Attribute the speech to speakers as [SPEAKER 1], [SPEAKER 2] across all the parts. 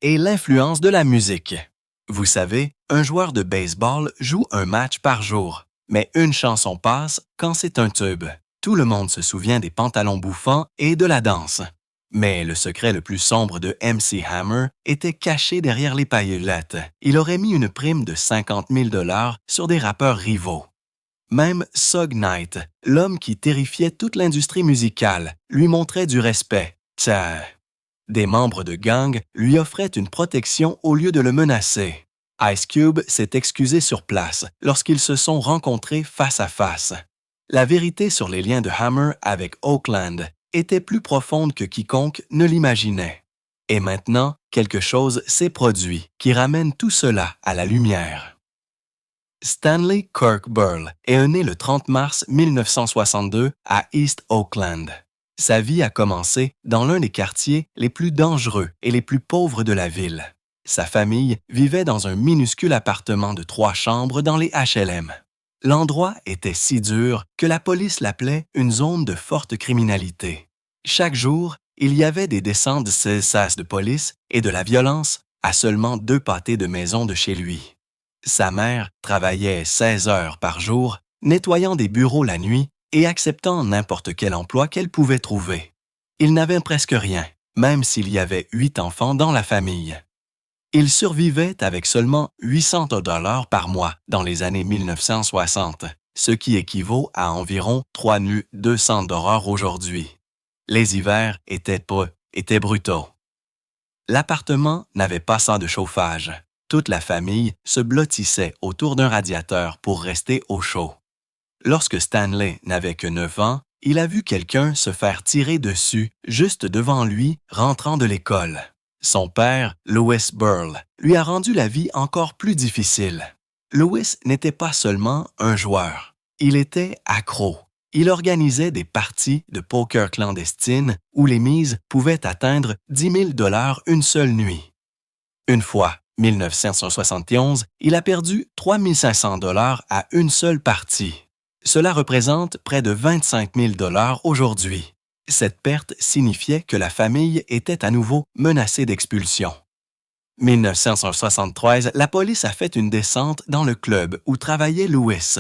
[SPEAKER 1] et l'influence de la musique. Vous savez, un joueur de baseball joue un match par jour, mais une chanson passe quand c'est un tube. Tout le monde se souvient des pantalons bouffants et de la danse. Mais le secret le plus sombre de MC Hammer était caché derrière les paillettes. Il aurait mis une prime de 50 000 $ sur des rappeurs rivaux. Même Suge Knight, l'homme qui terrifiait toute l'industrie musicale, lui montrait du respect. Tiens. Des membres de gang lui offraient une protection au lieu de le menacer. Ice Cube s'est excusé sur place lorsqu'ils se sont rencontrés face à face. La vérité sur les liens de Hammer avec Oakland était plus profonde que quiconque ne l'imaginait. Et maintenant, quelque chose s'est produit qui ramène tout cela à la lumière. Stanley Kirk Burl est né le 30 mars 1962 à East Oakland. Sa vie a commencé dans l'un des quartiers les plus dangereux et les plus pauvres de la ville. Sa famille vivait dans un minuscule appartement de 3 chambres dans les HLM. L'endroit était si dur que la police l'appelait une zone de forte criminalité. Chaque jour, il y avait des descentes de police et de la violence à seulement 2 pâtés de maison de chez lui. Sa mère travaillait 16 heures par jour, nettoyant des bureaux la nuit et acceptant n'importe quel emploi qu'elle pouvait trouver. Il n'avait presque rien, même s'il y avait 8 enfants dans la famille. Il survivait avec seulement 800 $ par mois dans les années 1960, ce qui équivaut à environ 3 200 $ aujourd'hui. Les hivers étaient brutaux. L'appartement n'avait pas ça de chauffage. Toute la famille se blottissait autour d'un radiateur pour rester au chaud. Lorsque Stanley n'avait que 9 ans, il a vu quelqu'un se faire tirer dessus juste devant lui rentrant de l'école. Son père, Louis Burl, lui a rendu la vie encore plus difficile. Louis n'était pas seulement un joueur, il était accro. Il organisait des parties de poker clandestines où les mises pouvaient atteindre 10 000 $ une seule nuit. Une fois, 1971, il a perdu 3 500 $ à une seule partie. Cela représente près de 25 000 $ aujourd'hui. Cette perte signifiait que la famille était à nouveau menacée d'expulsion. 1973, la police a fait une descente dans le club où travaillait Louis.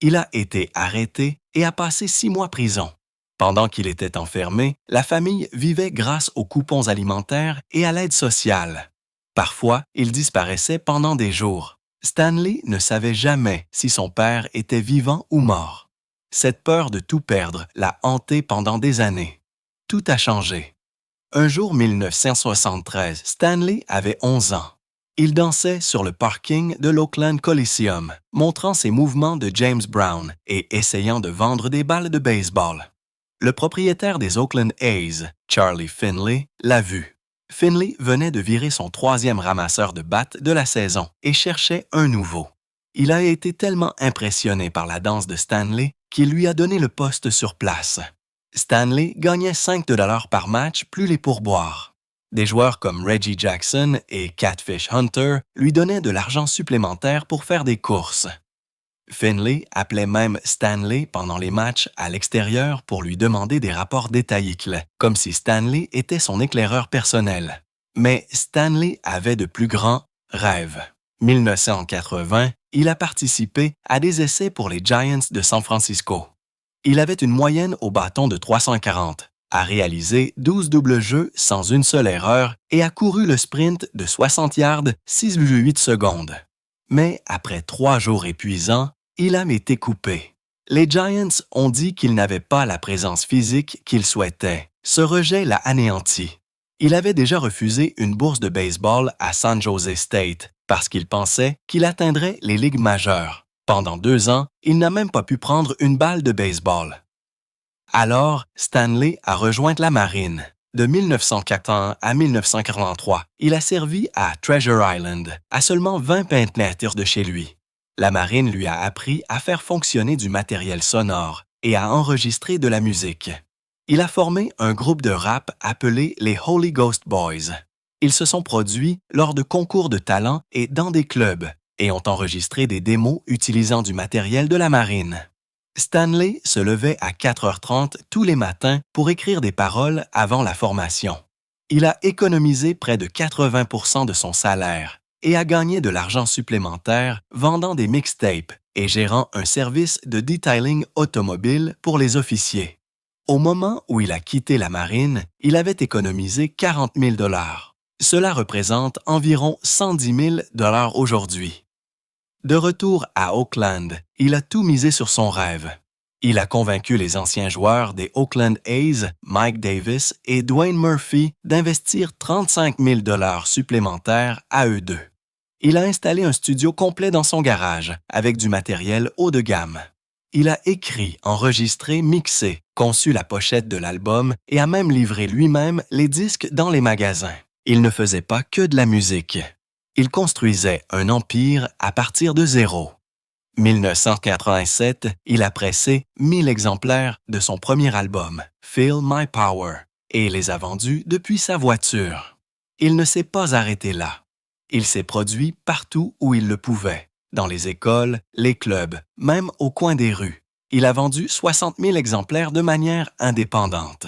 [SPEAKER 1] Il a été arrêté et a passé 6 mois prison. Pendant qu'il était enfermé, la famille vivait grâce aux coupons alimentaires et à l'aide sociale. Parfois, il disparaissait pendant des jours. Stanley ne savait jamais si son père était vivant ou mort. Cette peur de tout perdre l'a hanté pendant des années. Tout a changé. Un jour 1973, Stanley avait 11 ans. Il dansait sur le parking de l'Oakland Coliseum, montrant ses mouvements de James Brown et essayant de vendre des balles de baseball. Le propriétaire des Oakland A's, Charlie Finley, l'a vu. Finley venait de virer son 3e ramasseur de battes de la saison et cherchait un nouveau. Il a été tellement impressionné par la danse de Stanley qu'il lui a donné le poste sur place. Stanley gagnait 5 $ par match plus les pourboires. Des joueurs comme Reggie Jackson et Catfish Hunter lui donnaient de l'argent supplémentaire pour faire des courses. Finley appelait même Stanley pendant les matchs à l'extérieur pour lui demander des rapports détaillés, comme si Stanley était son éclaireur personnel. Mais Stanley avait de plus grands rêves. 1980, il a participé à des essais pour les Giants de San Francisco. Il avait une moyenne au bâton de 340, a réalisé 12 doubles jeux sans une seule erreur et a couru le sprint de 60 yards 6,8 secondes. Mais après 3 jours épuisants, il a été coupé. Les Giants ont dit qu'il n'avait pas la présence physique qu'ils souhaitaient. Ce rejet l'a anéanti. Il avait déjà refusé une bourse de baseball à San Jose State parce qu'il pensait qu'il atteindrait les ligues majeures. Pendant 2 ans, il n'a même pas pu prendre une balle de baseball. Alors, Stanley a rejoint la marine. De 1941 à 1943, il a servi à Treasure Island, à seulement 20 kilomètres de chez lui. La marine lui a appris à faire fonctionner du matériel sonore et à enregistrer de la musique. Il a formé un groupe de rap appelé les Holy Ghost Boys. Ils se sont produits lors de concours de talent et dans des clubs et ont enregistré des démos utilisant du matériel de la marine. Stanley se levait à 4h30 tous les matins pour écrire des paroles avant la formation. Il a économisé près de 80% de son salaire et a gagné de l'argent supplémentaire vendant des mixtapes et gérant un service de detailing automobile pour les officiers. Au moment où il a quitté la marine, il avait économisé 40 000 $. Cela représente environ 110 000 $ aujourd'hui. De retour à Oakland, il a tout misé sur son rêve. Il a convaincu les anciens joueurs des Oakland A's, Mike Davis et Dwayne Murphy, d'investir 35 000 $ supplémentaires à eux deux. Il a installé un studio complet dans son garage avec du matériel haut de gamme. Il a écrit, enregistré, mixé, conçu la pochette de l'album et a même livré lui-même les disques dans les magasins. Il ne faisait pas que de la musique. Il construisait un empire à partir de zéro. 1987, il a pressé 1000 exemplaires de son premier album, Feel My Power, et les a vendus depuis sa voiture. Il ne s'est pas arrêté là. Il s'est produit partout où il le pouvait, dans les écoles, les clubs, même au coin des rues. Il a vendu 60 000 exemplaires de manière indépendante.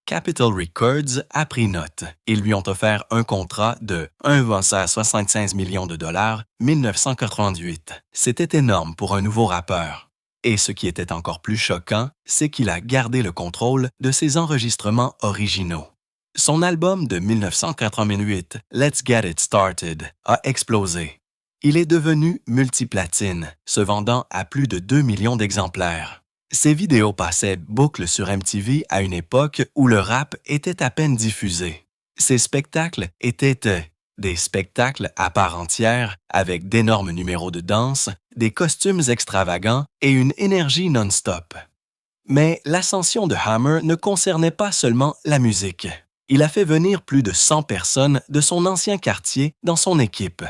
[SPEAKER 1] Capitol Records a pris note. Ils lui ont offert un contrat de 1,75 million de dollars 1988. C'était énorme pour un nouveau rappeur. Et ce qui était encore plus choquant, c'est qu'il a gardé le contrôle de ses enregistrements originaux. Son album de 1988, Let's Get It Started, a explosé. Il est devenu multiplatine, se vendant à plus de 2 millions d'exemplaires. Ses vidéos passaient boucle sur MTV à une époque où le rap était à peine diffusé. Ses spectacles étaient des spectacles à part entière avec d'énormes numéros de danse, des costumes extravagants et une énergie non-stop. Mais l'ascension de Hammer ne concernait pas seulement la musique. Il a fait venir plus de 100 personnes de son ancien quartier dans son équipe.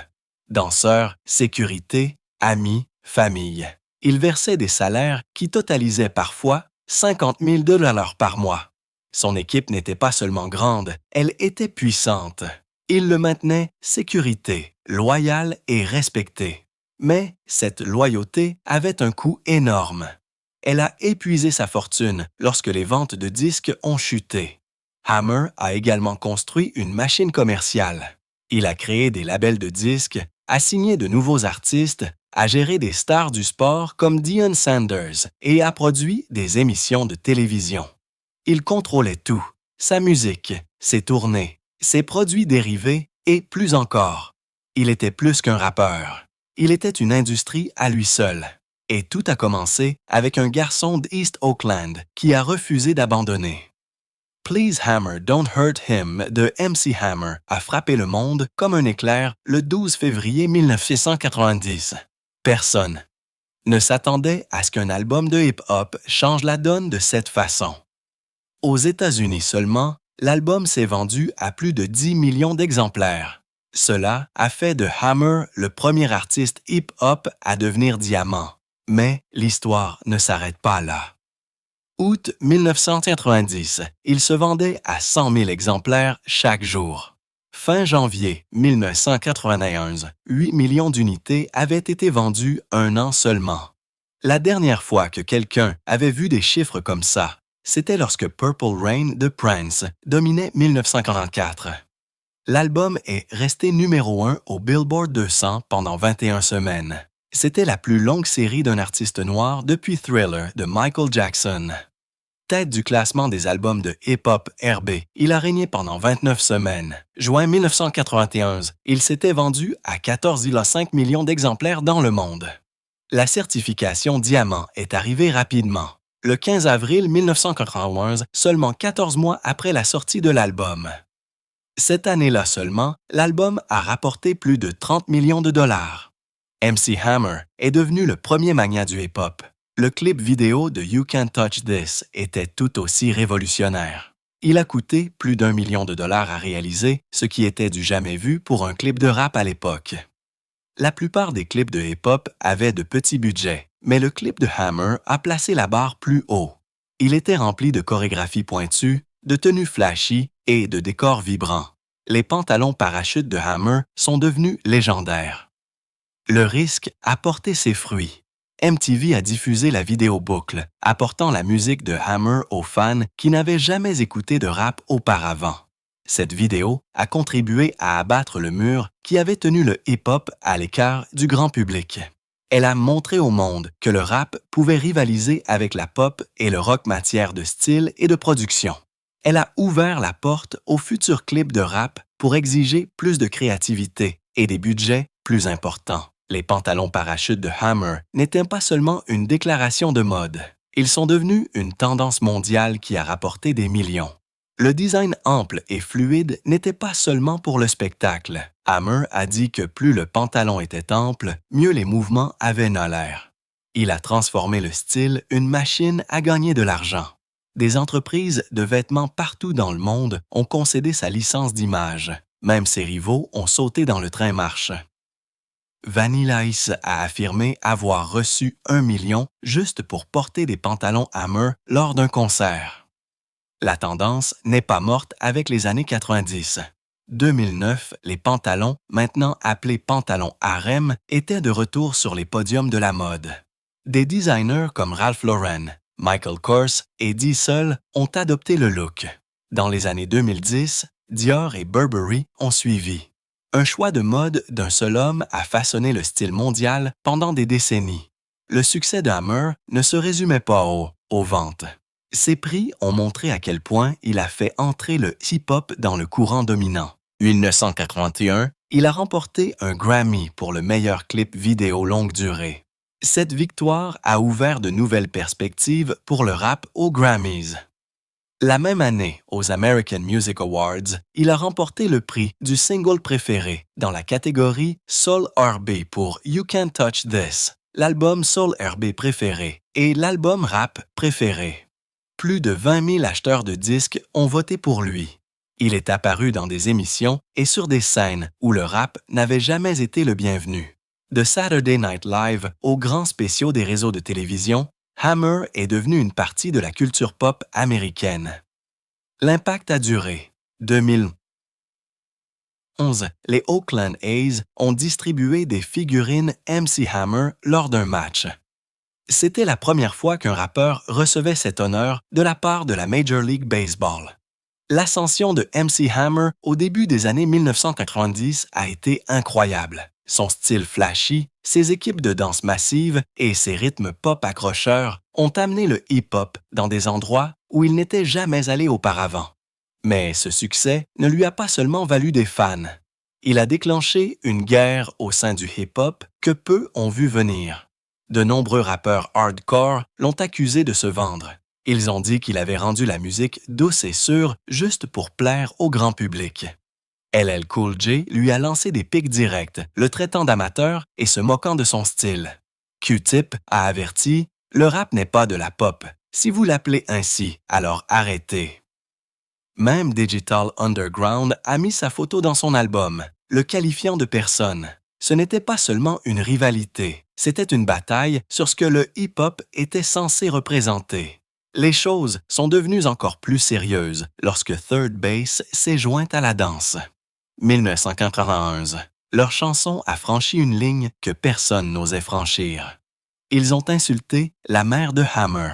[SPEAKER 1] Danseurs, sécurité, amis, famille. Il versait des salaires qui totalisaient parfois 50 000 $ par mois. Son équipe n'était pas seulement grande, elle était puissante. Il le maintenait sécurité, loyal et respecté. Mais cette loyauté avait un coût énorme. Elle a épuisé sa fortune lorsque les ventes de disques ont chuté. Hammer a également construit une machine commerciale. Il a créé des labels de disques, a signé de nouveaux artistes, a géré des stars du sport comme Deion Sanders et a produit des émissions de télévision. Il contrôlait tout, sa musique, ses tournées, ses produits dérivés et plus encore. Il était plus qu'un rappeur. Il était une industrie à lui seul. Et tout a commencé avec un garçon d'East Oakland qui a refusé d'abandonner. Please Hammer, Don't Hurt Him de MC Hammer a frappé le monde comme un éclair le 12 février 1990. Personne ne s'attendait à ce qu'un album de hip-hop change la donne de cette façon. Aux États-Unis seulement, l'album s'est vendu à plus de 10 millions d'exemplaires. Cela a fait de Hammer le premier artiste hip-hop à devenir diamant. Mais l'histoire ne s'arrête pas là. Août 1990, il se vendait à 100 000 exemplaires chaque jour. Fin janvier 1991, 8 millions d'unités avaient été vendues un an seulement. La dernière fois que quelqu'un avait vu des chiffres comme ça, c'était lorsque Purple Rain de Prince dominait 1944. L'album est resté numéro 1 au Billboard 200 pendant 21 semaines. C'était la plus longue série d'un artiste noir depuis Thriller de Michael Jackson. Tête du classement des albums de hip-hop RB, il a régné pendant 29 semaines. Juin 1991, il s'était vendu à 14,5 millions d'exemplaires dans le monde. La certification Diamant est arrivée rapidement. Le 15 avril 1991, seulement 14 mois après la sortie de l'album. Cette année-là seulement, l'album a rapporté plus de 30 millions de dollars. MC Hammer est devenu le premier magnat du hip-hop. Le clip vidéo de You Can't Touch This était tout aussi révolutionnaire. Il a coûté plus d'1 million de dollars à réaliser, ce qui était du jamais vu pour un clip de rap à l'époque. La plupart des clips de hip-hop avaient de petits budgets, mais le clip de Hammer a placé la barre plus haut. Il était rempli de chorégraphies pointues, de tenues flashy et de décors vibrants. Les pantalons parachutes de Hammer sont devenus légendaires. Le risque a porté ses fruits. MTV a diffusé la vidéo boucle, apportant la musique de Hammer aux fans qui n'avaient jamais écouté de rap auparavant. Cette vidéo a contribué à abattre le mur qui avait tenu le hip-hop à l'écart du grand public. Elle a montré au monde que le rap pouvait rivaliser avec la pop et le rock matière de style et de production. Elle a ouvert la porte aux futurs clips de rap pour exiger plus de créativité et des budgets plus importants. Les pantalons parachutes de Hammer n'étaient pas seulement une déclaration de mode. Ils sont devenus une tendance mondiale qui a rapporté des millions. Le design ample et fluide n'était pas seulement pour le spectacle. Hammer a dit que plus le pantalon était ample, mieux les mouvements avaient l'air. Il a transformé le style une machine à gagner de l'argent. Des entreprises de vêtements partout dans le monde ont concédé sa licence d'image. Même ses rivaux ont sauté dans le train-marche. Vanilla Ice a affirmé avoir reçu 1 million juste pour porter des pantalons Hammer lors d'un concert. La tendance n'est pas morte avec les années 90. 2009, les pantalons, maintenant appelés pantalons harem, étaient de retour sur les podiums de la mode. Des designers comme Ralph Lauren, Michael Kors et Diesel ont adopté le look. Dans les années 2010, Dior et Burberry ont suivi. Un choix de mode d'un seul homme a façonné le style mondial pendant des décennies. Le succès de Hammer ne se résumait pas aux ventes. Ses prix ont montré à quel point il a fait entrer le hip-hop dans le courant dominant. En 1981, il a remporté un Grammy pour le meilleur clip vidéo longue durée. Cette victoire a ouvert de nouvelles perspectives pour le rap aux Grammys. La même année, aux American Music Awards, il a remporté le prix du single préféré dans la catégorie Soul R&B pour You Can't Touch This, l'album Soul R&B préféré et l'album rap préféré. Plus de 20 000 acheteurs de disques ont voté pour lui. Il est apparu dans des émissions et sur des scènes où le rap n'avait jamais été le bienvenu. De Saturday Night Live aux grands spéciaux des réseaux de télévision, Hammer est devenu une partie de la culture pop américaine. L'impact a duré. 2011, les Oakland A's ont distribué des figurines MC Hammer lors d'un match. C'était la première fois qu'un rappeur recevait cet honneur de la part de la Major League Baseball. L'ascension de MC Hammer au début des années 1990 a été incroyable. Son style flashy, ses équipes de danse massives et ses rythmes pop accrocheurs ont amené le hip-hop dans des endroits où il n'était jamais allé auparavant. Mais ce succès ne lui a pas seulement valu des fans. Il a déclenché une guerre au sein du hip-hop que peu ont vu venir. De nombreux rappeurs hardcore l'ont accusé de se vendre. Ils ont dit qu'il avait rendu la musique douce et sûre juste pour plaire au grand public. LL Cool J lui a lancé des pics directs, le traitant d'amateur et se moquant de son style. Q-Tip a averti « Le rap n'est pas de la pop. Si vous l'appelez ainsi, alors arrêtez. » Même Digital Underground a mis sa photo dans son album, le qualifiant de personne. Ce n'était pas seulement une rivalité, c'était une bataille sur ce que le hip-hop était censé représenter. Les choses sont devenues encore plus sérieuses lorsque Third Base s'est jointe à la danse. 1991, leur chanson a franchi une ligne que personne n'osait franchir. Ils ont insulté la mère de Hammer.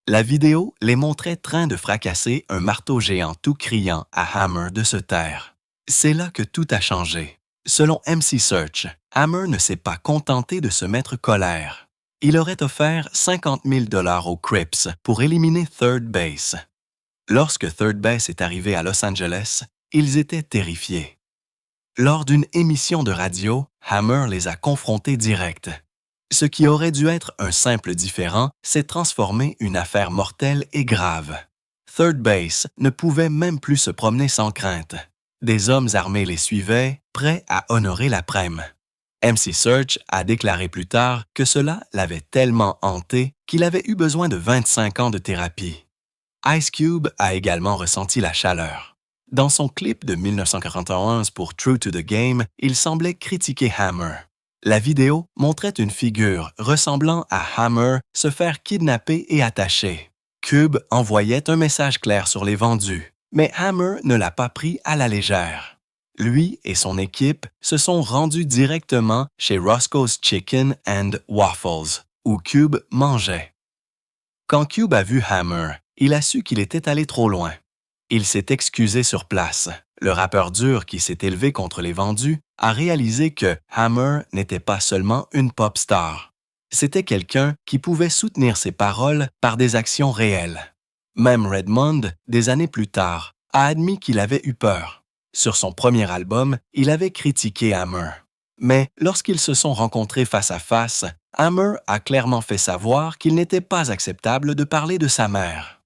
[SPEAKER 1] La vidéo les montrait train de fracasser un marteau géant tout criant à Hammer de se taire. C'est là que tout a changé. Selon MC Search, Hammer ne s'est pas contenté de se mettre colère. Il aurait offert 50 000 $ aux Crips pour éliminer Third Base. Lorsque Third Base est arrivé à Los Angeles, ils étaient terrifiés. Lors d'une émission de radio, Hammer les a confrontés direct. Ce qui aurait dû être un simple différend s'est transformé en une affaire mortelle et grave. Third Base ne pouvait même plus se promener sans crainte. Des hommes armés les suivaient, prêts à honorer la prême. MC Search a déclaré plus tard que cela l'avait tellement hanté qu'il avait eu besoin de 25 ans de thérapie. Ice Cube a également ressenti la chaleur. Dans son clip de 1991 pour True to the Game, il semblait critiquer Hammer. La vidéo montrait une figure ressemblant à Hammer se faire kidnapper et attacher. Cube envoyait un message clair sur les vendus, mais Hammer ne l'a pas pris à la légère. Lui et son équipe se sont rendus directement chez Roscoe's Chicken and Waffles, où Cube mangeait. Quand Cube a vu Hammer, il a su qu'il était allé trop loin. Il s'est excusé sur place. Le rappeur dur qui s'est élevé contre les vendus a réalisé que Hammer n'était pas seulement une pop star. C'était quelqu'un qui pouvait soutenir ses paroles par des actions réelles. Même Redmond, des années plus tard, a admis qu'il avait eu peur. Sur son premier album, il avait critiqué Hammer. Mais lorsqu'ils se sont rencontrés face à face, Hammer a clairement fait savoir qu'il n'était pas acceptable de parler de sa mère.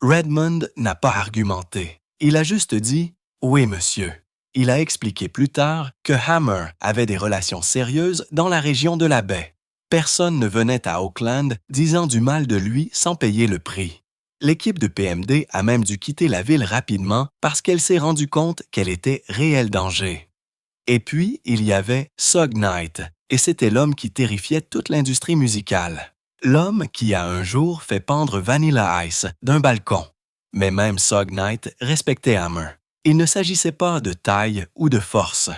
[SPEAKER 1] Redmond n'a pas argumenté. Il a juste dit « Oui, monsieur ». Il a expliqué plus tard que Hammer avait des relations sérieuses dans la région de la baie. Personne ne venait à Oakland disant du mal de lui sans payer le prix. L'équipe de PMD a même dû quitter la ville rapidement parce qu'elle s'est rendue compte qu'elle était réel danger. Et puis, il y avait Suge Knight, et c'était l'homme qui terrifiait toute l'industrie musicale. L'homme qui a un jour fait pendre Vanilla Ice d'un balcon. Mais même Suge Knight respectait Hammer. Il ne s'agissait pas de taille ou de force.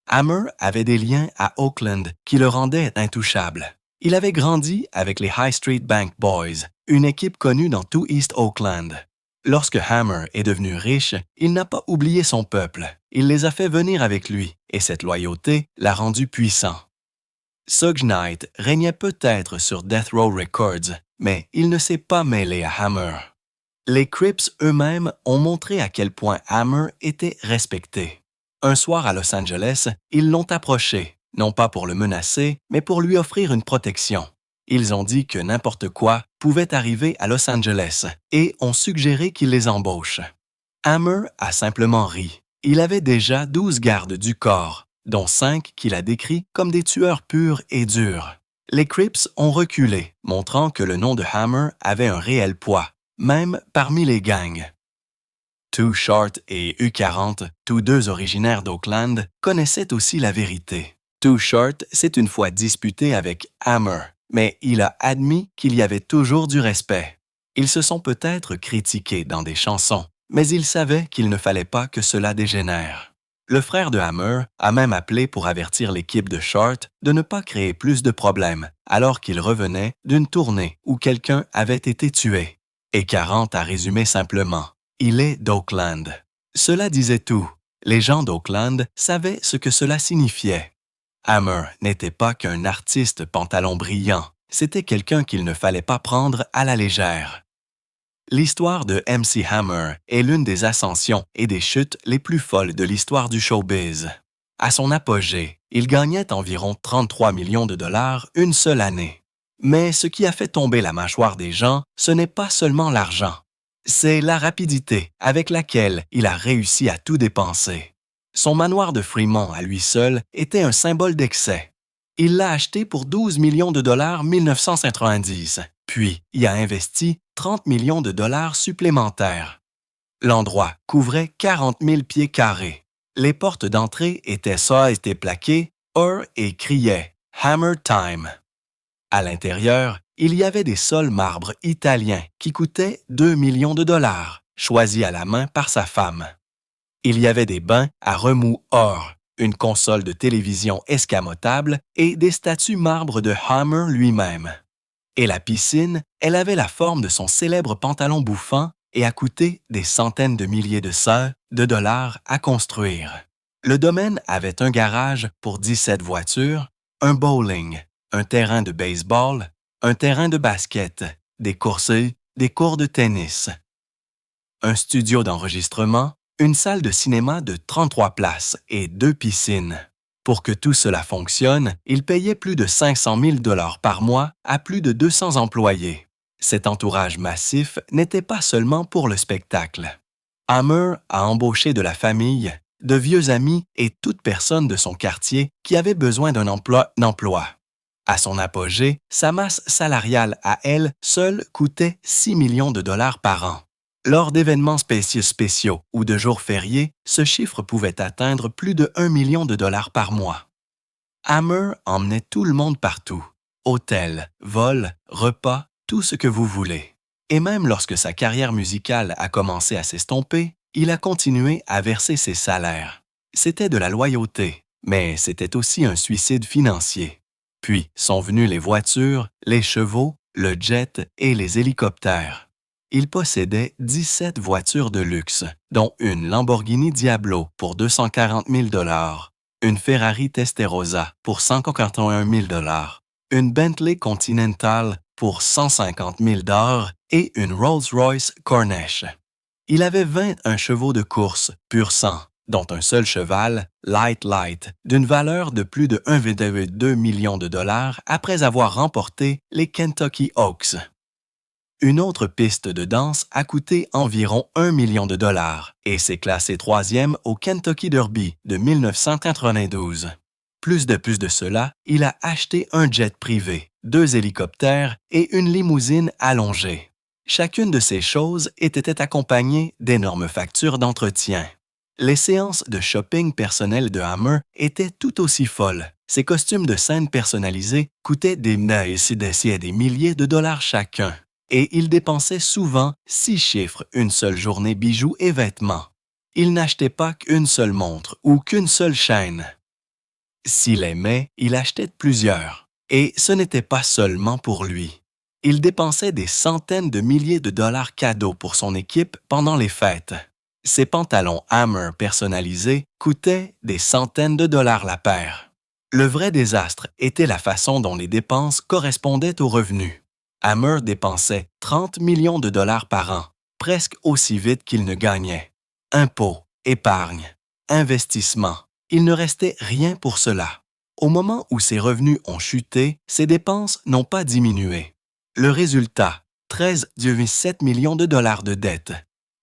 [SPEAKER 1] Hammer avait des liens à Oakland qui le rendaient intouchable. Il avait grandi avec les High Street Bank Boys, une équipe connue dans tout East Oakland. Lorsque Hammer est devenu riche, il n'a pas oublié son peuple. Il les a fait venir avec lui, et cette loyauté l'a rendu puissant. Suge Knight régnait peut-être sur Death Row Records, mais il ne s'est pas mêlé à Hammer. Les Crips eux-mêmes ont montré à quel point Hammer était respecté. Un soir à Los Angeles, ils l'ont approché, non pas pour le menacer, mais pour lui offrir une protection. Ils ont dit que n'importe quoi pouvait arriver à Los Angeles et ont suggéré qu'il les embauche. Hammer a simplement ri. Il avait déjà 12 gardes du corps, dont 5 qu'il a décrits comme des tueurs purs et durs. Les Crips ont reculé, montrant que le nom de Hammer avait un réel poids, même parmi les gangs. Too Short et U40, tous deux originaires d'Oakland, connaissaient aussi la vérité. Too Short s'est une fois disputé avec Hammer, mais il a admis qu'il y avait toujours du respect. Ils se sont peut-être critiqués dans des chansons, mais ils savaient qu'il ne fallait pas que cela dégénère. Le frère de Hammer a même appelé pour avertir l'équipe de Short de ne pas créer plus de problèmes, alors qu'il revenait d'une tournée où quelqu'un avait été tué. Et 40 a résumé simplement « Il est d'Oakland ». Cela disait tout. Les gens d'Oakland savaient ce que cela signifiait. Hammer n'était pas qu'un artiste pantalon brillant, c'était quelqu'un qu'il ne fallait pas prendre à la légère. L'histoire de MC Hammer est l'une des ascensions et des chutes les plus folles de l'histoire du showbiz. À son apogée, il gagnait environ 33 millions de dollars une seule année. Mais ce qui a fait tomber la mâchoire des gens, ce n'est pas seulement l'argent. C'est la rapidité avec laquelle il a réussi à tout dépenser. Son manoir de Fremont à lui seul était un symbole d'excès. Il l'a acheté pour 12 millions de dollars en 1990, puis y a investi 30 millions de dollars supplémentaires. L'endroit couvrait 40 000 pieds carrés. Les portes d'entrée étaient plaquées or et criaient « Hammer Time ». À l'intérieur, il y avait des sols marbre italiens qui coûtaient 2 millions de dollars, choisis à la main par sa femme. Il y avait des bains à remous or, une console de télévision escamotable et des statues marbre de Hammer lui-même. Et la piscine, elle avait la forme de son célèbre pantalon bouffant et a coûté des centaines de milliers de dollars à construire. Le domaine avait un garage pour 17 voitures, un bowling, un terrain de baseball, un terrain de basket, des courses, des cours de tennis, un studio d'enregistrement, une salle de cinéma de 33 places et 2 piscines. Pour que tout cela fonctionne, il payait plus de 500 000 $ par mois à plus de 200 employés. Cet entourage massif n'était pas seulement pour le spectacle. Hammer a embauché de la famille, de vieux amis et toute personne de son quartier qui avait besoin d'un emploi. À son apogée, sa masse salariale à elle seule coûtait 6 millions de dollars par an. Lors d'événements spéciaux ou de jours fériés, ce chiffre pouvait atteindre plus de 1 million de dollars par mois. Hammer emmenait tout le monde partout. Hôtels, vols, repas, tout ce que vous voulez. Et même lorsque sa carrière musicale a commencé à s'estomper, il a continué à verser ses salaires. C'était de la loyauté, mais c'était aussi un suicide financier. Puis sont venues les voitures, les chevaux, le jet et les hélicoptères. Il possédait 17 voitures de luxe, dont une Lamborghini Diablo pour 240 000 une Ferrari Testarossa pour 141 000 une Bentley Continental pour 150 000 et une Rolls-Royce Corniche. Il avait 21 chevaux de course pur sang, dont un seul cheval, Light, d'une valeur de plus de 1,2 million de dollars après avoir remporté les Kentucky Oaks. Une autre piste de danse a coûté environ 1 million de dollars et s'est classée troisième au Kentucky Derby de 1992. Plus de cela, il a acheté un jet privé, 2 hélicoptères et une limousine allongée. Chacune de ces choses était accompagnée d'énormes factures d'entretien. Les séances de shopping personnel de Hammer étaient tout aussi folles. Ses costumes de scène personnalisés coûtaient des milliers de dollars chacun. Et il dépensait souvent 6 chiffres une seule journée bijoux et vêtements. Il n'achetait pas qu'une seule montre ou qu'une seule chaîne. S'il aimait, il achetait plusieurs. Et ce n'était pas seulement pour lui. Il dépensait des centaines de milliers de dollars cadeaux pour son équipe pendant les fêtes. Ses pantalons Hammer personnalisés coûtaient des centaines de dollars la paire. Le vrai désastre était la façon dont les dépenses correspondaient aux revenus. Hammer dépensait 30 millions de dollars par an, presque aussi vite qu'il ne gagnait. Impôts, épargne, investissement, il ne restait rien pour cela. Au moment où ses revenus ont chuté, ses dépenses n'ont pas diminué. Le résultat, 13,7 millions de dollars de dettes.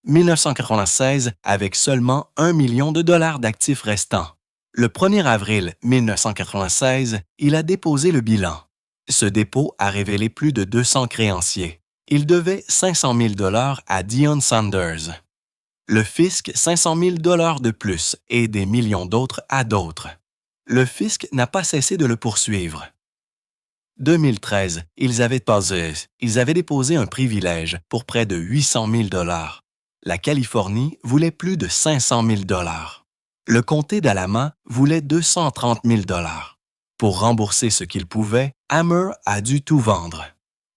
[SPEAKER 1] 1996 avec seulement 1 million de dollars d'actifs restants. Le 1er avril 1996, il a déposé le bilan. Ce dépôt a révélé plus de 200 créanciers. Il devait 500 000 dollars à Deion Sanders. Le fisc 500 000 dollars de plus et des millions d'autres à d'autres. Le fisc n'a pas cessé de le poursuivre. 2013, ils avaient déposé un privilège pour près de 800 000 dollars. La Californie voulait plus de 500 000 dollars. Le comté d'Alabama voulait 230 000 dollars. Pour rembourser ce qu'il pouvait, Hammer a dû tout vendre.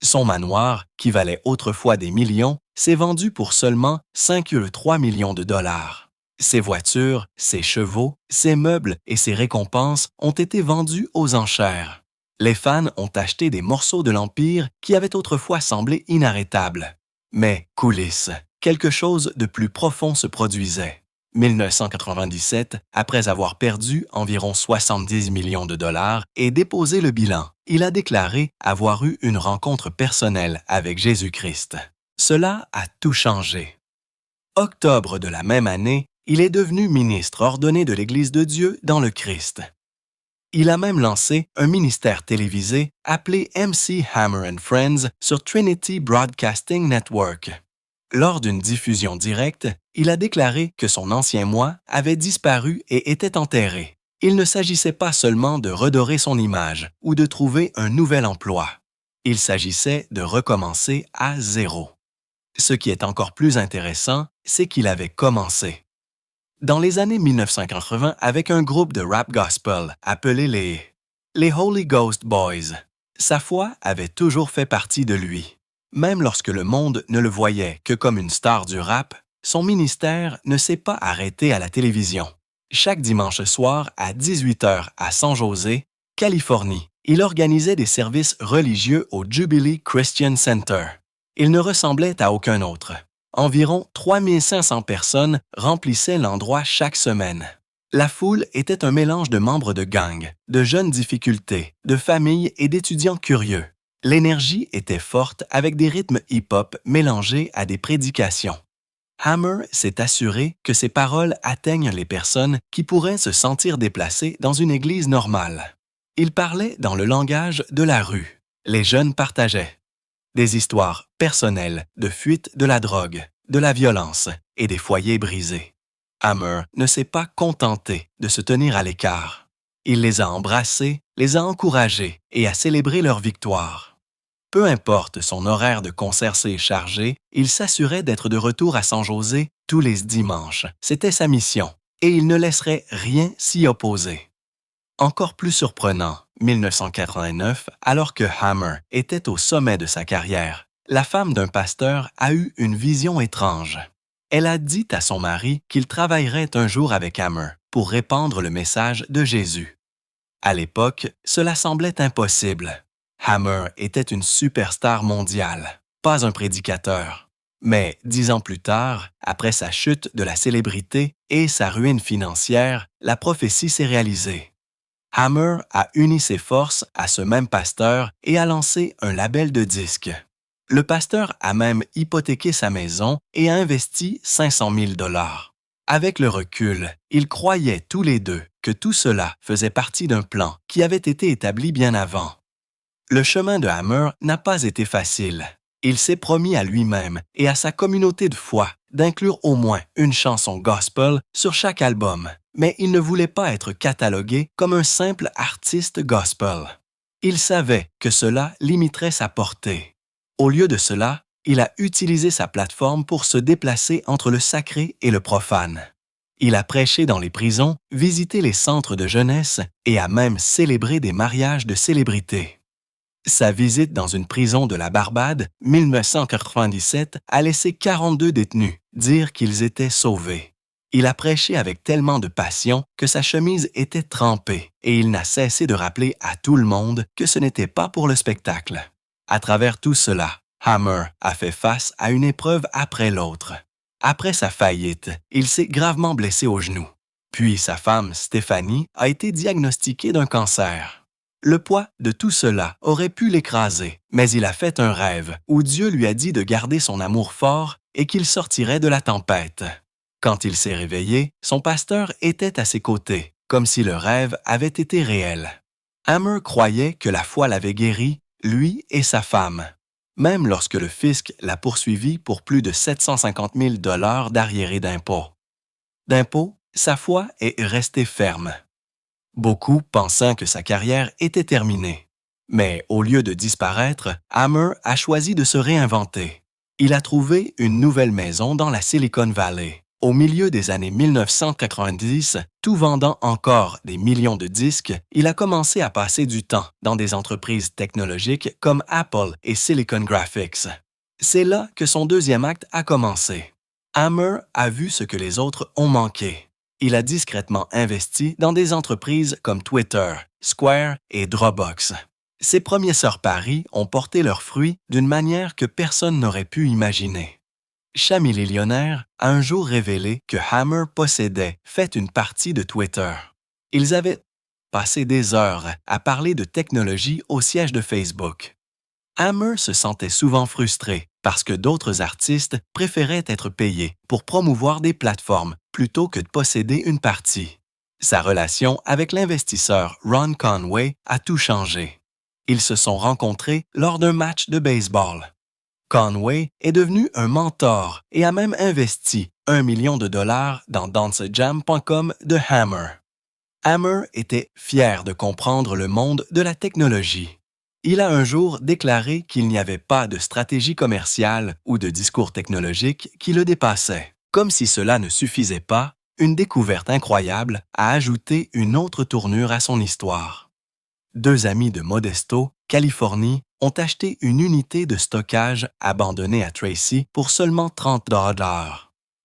[SPEAKER 1] Son manoir, qui valait autrefois des millions, s'est vendu pour seulement 5,3 millions de dollars. Ses voitures, ses chevaux, ses meubles et ses récompenses ont été vendus aux enchères. Les fans ont acheté des morceaux de l'Empire qui avaient autrefois semblé inarrêtables. Mais, coulisses, quelque chose de plus profond se produisait. 1997, après avoir perdu environ 70 millions de dollars et déposé le bilan, il a déclaré avoir eu une rencontre personnelle avec Jésus-Christ. Cela a tout changé. Octobre de la même année, il est devenu ministre ordonné de l'Église de Dieu dans le Christ. Il a même lancé un ministère télévisé appelé MC Hammer & Friends sur Trinity Broadcasting Network. Lors d'une diffusion directe, il a déclaré que son ancien moi avait disparu et était enterré. Il ne s'agissait pas seulement de redorer son image ou de trouver un nouvel emploi. Il s'agissait de recommencer à zéro. Ce qui est encore plus intéressant, c'est qu'il avait commencé. Dans les années 1980, avec un groupe de rap gospel appelé les Holy Ghost Boys, sa foi avait toujours fait partie de lui. Même lorsque le monde ne le voyait que comme une star du rap, son ministère ne s'est pas arrêté à la télévision. Chaque dimanche soir à 18h à San José, Californie, il organisait des services religieux au Jubilee Christian Center. Il ne ressemblait à aucun autre. Environ 3500 personnes remplissaient l'endroit chaque semaine. La foule était un mélange de membres de gangs, de jeunes difficultés, de familles et d'étudiants curieux. L'énergie était forte avec des rythmes hip-hop mélangés à des prédications. Hammer s'est assuré que ses paroles atteignent les personnes qui pourraient se sentir déplacées dans une église normale. Il parlait dans le langage de la rue. Les jeunes partageaient des histoires personnelles de fuite de la drogue, de la violence et des foyers brisés. Hammer ne s'est pas contenté de se tenir à l'écart. Il les a embrassés, les a encouragés et a célébré leur victoire. Peu importe son horaire de concert chargé, il s'assurait d'être de retour à San José tous les dimanches. C'était sa mission, et il ne laisserait rien s'y opposer. Encore plus surprenant, 1989, alors que Hammer était au sommet de sa carrière, la femme d'un pasteur a eu une vision étrange. Elle a dit à son mari qu'il travaillerait un jour avec Hammer pour répandre le message de Jésus. À l'époque, cela semblait impossible. Hammer était une superstar mondiale, pas un prédicateur. Mais 10 ans plus tard, après sa chute de la célébrité et sa ruine financière, la prophétie s'est réalisée. Hammer a uni ses forces à ce même pasteur et a lancé un label de disques. Le pasteur a même hypothéqué sa maison et a investi 500 000 $. Avec le recul, ils croyaient tous les deux que tout cela faisait partie d'un plan qui avait été établi bien avant. Le chemin de Hammer n'a pas été facile. Il s'est promis à lui-même et à sa communauté de foi d'inclure au moins une chanson gospel sur chaque album, mais il ne voulait pas être catalogué comme un simple artiste gospel. Il savait que cela limiterait sa portée. Au lieu de cela, il a utilisé sa plateforme pour se déplacer entre le sacré et le profane. Il a prêché dans les prisons, visité les centres de jeunesse et a même célébré des mariages de célébrités. Sa visite dans une prison de la Barbade, 1997, a laissé 42 détenus dire qu'ils étaient sauvés. Il a prêché avec tellement de passion que sa chemise était trempée et il n'a cessé de rappeler à tout le monde que ce n'était pas pour le spectacle. À travers tout cela, Hammer a fait face à une épreuve après l'autre. Après sa faillite, il s'est gravement blessé au genou. Puis sa femme, Stéphanie, a été diagnostiquée d'un cancer. Le poids de tout cela aurait pu l'écraser, mais il a fait un rêve où Dieu lui a dit de garder son amour fort et qu'il sortirait de la tempête. Quand il s'est réveillé, son pasteur était à ses côtés, comme si le rêve avait été réel. Hammer croyait que la foi l'avait guéri, lui et sa femme. Même lorsque le fisc l'a poursuivi pour plus de 750 000 $ d'arriérés d'impôts. Sa foi est restée ferme. Beaucoup pensant que sa carrière était terminée. Mais au lieu de disparaître, Hammer a choisi de se réinventer. Il a trouvé une nouvelle maison dans la Silicon Valley. Au milieu des années 1990, tout vendant encore des millions de disques, il a commencé à passer du temps dans des entreprises technologiques comme Apple et Silicon Graphics. C'est là que son deuxième acte a commencé. Hammer a vu ce que les autres ont manqué. Il a discrètement investi dans des entreprises comme Twitter, Square et Dropbox. Ses premiers sœurs paris ont porté leurs fruits d'une manière que personne n'aurait pu imaginer. Chamillionnaire a un jour révélé que Hammer possédait fait une partie de Twitter. Ils avaient passé des heures à parler de technologie au siège de Facebook. Hammer se sentait souvent frustré parce que d'autres artistes préféraient être payés pour promouvoir des plateformes plutôt que de posséder une partie. Sa relation avec l'investisseur Ron Conway a tout changé. Ils se sont rencontrés lors d'un match de baseball. Conway est devenu un mentor et a même investi $1 million dans dansejam.com de Hammer. Hammer était fier de comprendre le monde de la technologie. Il a un jour déclaré qu'il n'y avait pas de stratégie commerciale ou de discours technologique qui le dépassait. Comme si cela ne suffisait pas, une découverte incroyable a ajouté une autre tournure à son histoire. 2 amis de Modesto, Californie, ont acheté une unité de stockage abandonnée à Tracy pour seulement 30 $.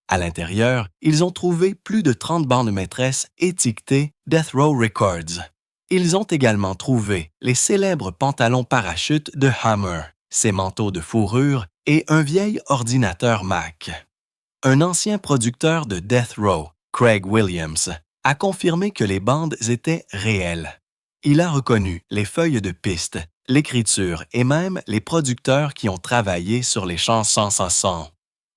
[SPEAKER 1] À l'intérieur, ils ont trouvé plus de 30 bandes maîtresses étiquetées Death Row Records. Ils ont également trouvé les célèbres pantalons parachutes de Hammer, ses manteaux de fourrure et un vieil ordinateur Mac. Un ancien producteur de Death Row, Craig Williams, a confirmé que les bandes étaient réelles. Il a reconnu les feuilles de piste, l'écriture et même les producteurs qui ont travaillé sur les chansons.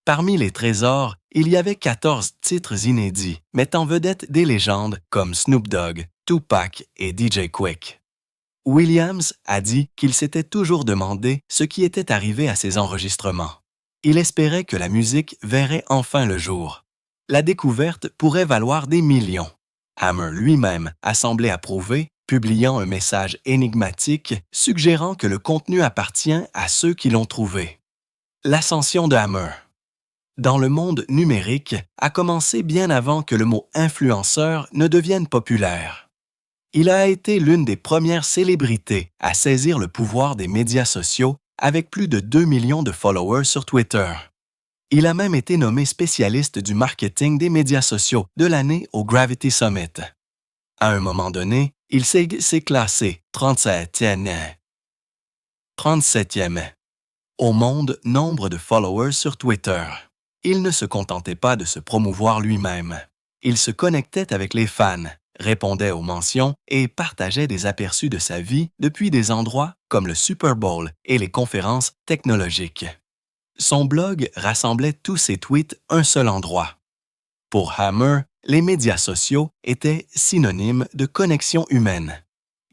[SPEAKER 1] Parmi les trésors, il y avait 14 titres inédits, mettant en vedette des légendes comme Snoop Dogg, Tupac et DJ Quick. Williams a dit qu'il s'était toujours demandé ce qui était arrivé à ces enregistrements. Il espérait que la musique verrait enfin le jour. La découverte pourrait valoir des millions. Hammer lui-même a semblé approuver, publiant un message énigmatique suggérant que le contenu appartient à ceux qui l'ont trouvé. L'ascension de Hammer dans le monde numérique a commencé bien avant que le mot influenceur ne devienne populaire. Il a été l'une des premières célébrités à saisir le pouvoir des médias sociaux avec plus de 2 millions de followers sur Twitter. Il a même été nommé spécialiste du marketing des médias sociaux de l'année au Gravity Summit. À un moment donné, il s'est classé 37e. 37e. Au monde, nombre de followers sur Twitter. Il ne se contentait pas de se promouvoir lui-même. Il se connectait avec les fans, répondait aux mentions et partageait des aperçus de sa vie depuis des endroits comme le Super Bowl et les conférences technologiques. Son blog rassemblait tous ses tweets un seul endroit. Pour Hammer, les médias sociaux étaient synonymes de connexion humaine.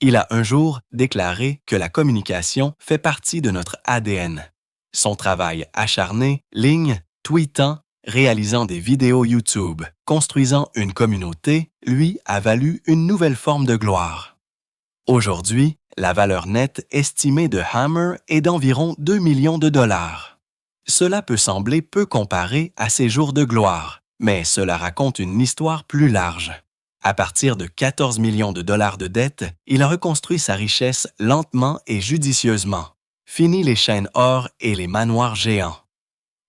[SPEAKER 1] Il a un jour déclaré que la communication fait partie de notre ADN. Son travail acharné, ligne, tweetant, réalisant des vidéos YouTube, construisant une communauté, lui a valu une nouvelle forme de gloire. Aujourd'hui, la valeur nette estimée de Hammer est d'environ 2 millions de dollars. Cela peut sembler peu comparé à ses jours de gloire, mais cela raconte une histoire plus large. À partir de 14 millions de dollars de dettes, il a reconstruit sa richesse lentement et judicieusement. Fini les chaînes or et les manoirs géants.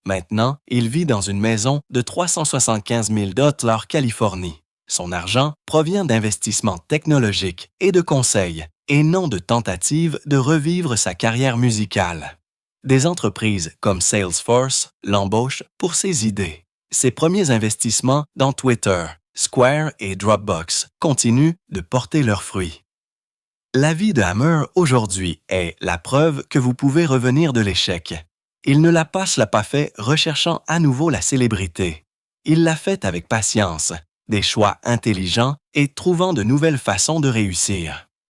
[SPEAKER 1] Maintenant, il vit dans une maison de 375 000 $ Californie. Son argent provient d'investissements technologiques et de conseils, et non de tentatives de revivre sa carrière musicale. Des entreprises comme Salesforce l'embauchent pour ses idées. Ses premiers investissements dans Twitter, Square et Dropbox continuent de porter leurs fruits. La vie de Hammer aujourd'hui est la preuve que vous pouvez revenir de l'échec. Il ne l'a pas fait recherchant à nouveau la célébrité. Il l'a fait avec patience, des choix intelligents et trouvant de nouvelles façons de réussir.